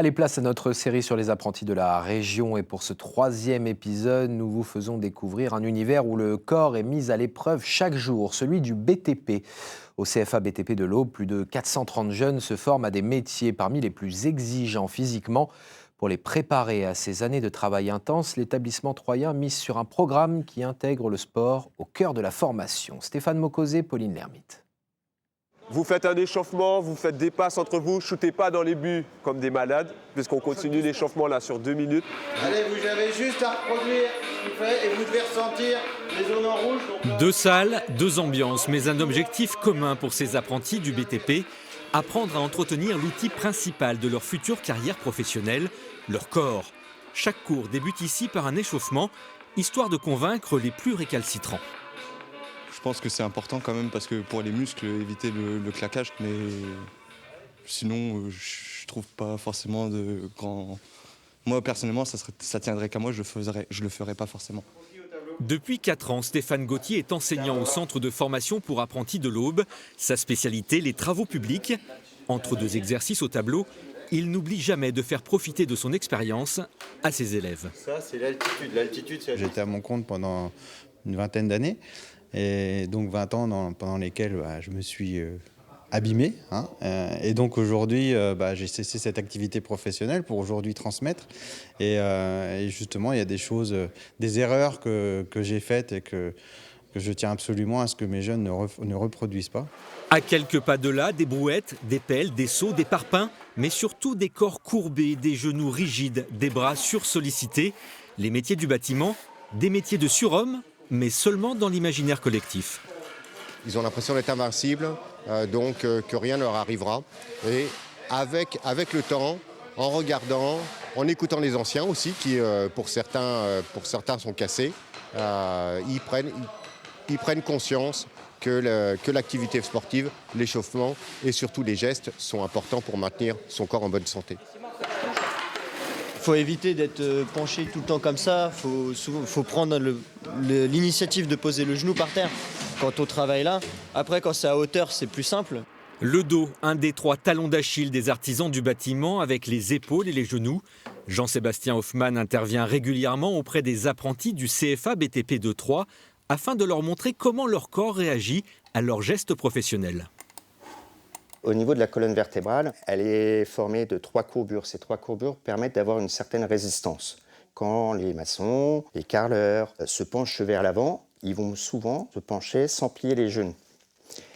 Allez, place à notre série sur les apprentis de la région. Et pour ce 3e épisode, nous vous faisons découvrir un univers où le corps est mis à l'épreuve chaque jour, celui du BTP. Au CFA BTP de l'Aube, plus de 430 jeunes se forment à des métiers parmi les plus exigeants physiquement. Pour les préparer à ces années de travail intense, l'établissement troyen mise sur un programme qui intègre le sport au cœur de la formation. Stéphane Mocosé, Pauline Lermite. Vous faites un échauffement, vous faites des passes entre vous, shootez pas dans les buts comme des malades, puisqu'on continue l'échauffement là sur 2 minutes. Allez, vous avez juste à reproduire ce qu'il fait et vous devez ressentir les zones en rouge. Donc... 2 salles, 2 ambiances, mais un objectif commun pour ces apprentis du BTP, apprendre à entretenir l'outil principal de leur future carrière professionnelle, leur corps. Chaque cours débute ici par un échauffement, histoire de convaincre les plus récalcitrants. Je pense que c'est important quand même parce que pour les muscles, éviter le claquage, mais sinon je trouve pas forcément de grand... Moi personnellement ça tiendrait qu'à moi, je le ferais pas forcément. Depuis 4 ans, Stéphane Gauthier est enseignant au centre de formation pour apprentis de l'Aube. Sa spécialité, les travaux publics. Entre 2 exercices au tableau, il n'oublie jamais de faire profiter de son expérience à ses élèves. Ça c'est l'altitude, l'altitude c'est... J'étais à mon compte pendant une vingtaine d'années. Et donc 20 ans pendant lesquels je me suis abîmé. Et donc aujourd'hui, j'ai cessé cette activité professionnelle pour aujourd'hui transmettre. Et justement, il y a des choses, des erreurs que j'ai faites et que je tiens absolument à ce que mes jeunes ne reproduisent pas. À quelques pas de là, des brouettes, des pelles, des seaux, des parpaings, mais surtout des corps courbés, des genoux rigides, des bras sursollicités. Les métiers du bâtiment, des métiers de surhomme, mais seulement dans l'imaginaire collectif. Ils ont l'impression d'être invincibles, donc que rien ne leur arrivera. Et avec le temps, en regardant, en écoutant les anciens aussi, qui pour certains sont cassés, ils prennent conscience que l'activité sportive, l'échauffement et surtout les gestes sont importants pour maintenir son corps en bonne santé. Il faut éviter d'être penché tout le temps comme ça. Faut prendre l'initiative de poser le genou par terre quand on travaille là. Après, quand c'est à hauteur, c'est plus simple. Le dos, un des 3 talons d'Achille des artisans du bâtiment avec les épaules et les genoux. Jean-Sébastien Hoffmann intervient régulièrement auprès des apprentis du CFA BTP de Troyes afin de leur montrer comment leur corps réagit à leurs gestes professionnels. Au niveau de la colonne vertébrale, elle est formée de 3 courbures. Ces 3 courbures permettent d'avoir une certaine résistance. Quand les maçons, les carreleurs se penchent vers l'avant, ils vont souvent se pencher sans plier les genoux.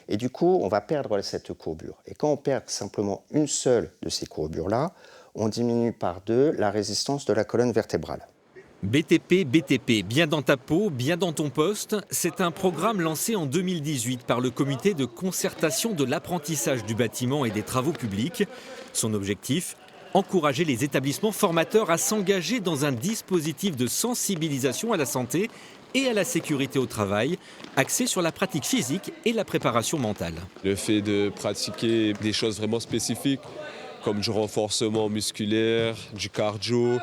Et du coup, on va perdre cette courbure. Et quand on perd simplement une seule de ces courbures-là, on diminue par 2 la résistance de la colonne vertébrale. BTP, bien dans ta peau, bien dans ton poste, c'est un programme lancé en 2018 par le comité de concertation de l'apprentissage du bâtiment et des travaux publics. Son objectif, encourager les établissements formateurs à s'engager dans un dispositif de sensibilisation à la santé et à la sécurité au travail, axé sur la pratique physique et la préparation mentale. Le fait de pratiquer des choses vraiment spécifiques, comme du renforcement musculaire, du cardio,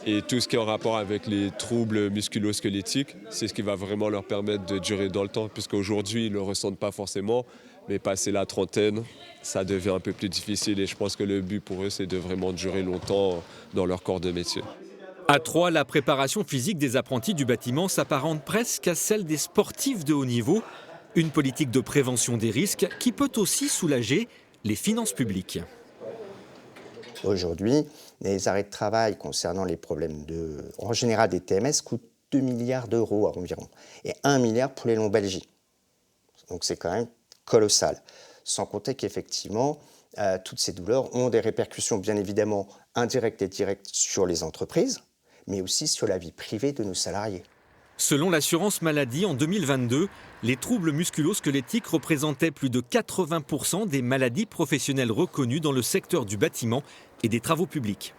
et tout ce qui est en rapport avec les troubles musculo-squelettiques, c'est ce qui va vraiment leur permettre de durer dans le temps, puisqu'aujourd'hui, ils ne le ressentent pas forcément, mais passé la trentaine, ça devient un peu plus difficile et je pense que le but pour eux, c'est de vraiment durer longtemps dans leur corps de métier. À Troyes, la préparation physique des apprentis du bâtiment s'apparente presque à celle des sportifs de haut niveau, une politique de prévention des risques qui peut aussi soulager les finances publiques. Aujourd'hui, les arrêts de travail concernant les problèmes en général des TMS coûtent 2 milliards d'euros environ et 1 milliard pour les lombalgies. Donc c'est quand même colossal. Sans compter qu'effectivement, toutes ces douleurs ont des répercussions bien évidemment indirectes et directes sur les entreprises, mais aussi sur la vie privée de nos salariés. Selon l'assurance maladie, en 2022, les troubles musculo-squelettiques représentaient plus de 80% des maladies professionnelles reconnues dans le secteur du bâtiment et des travaux publics.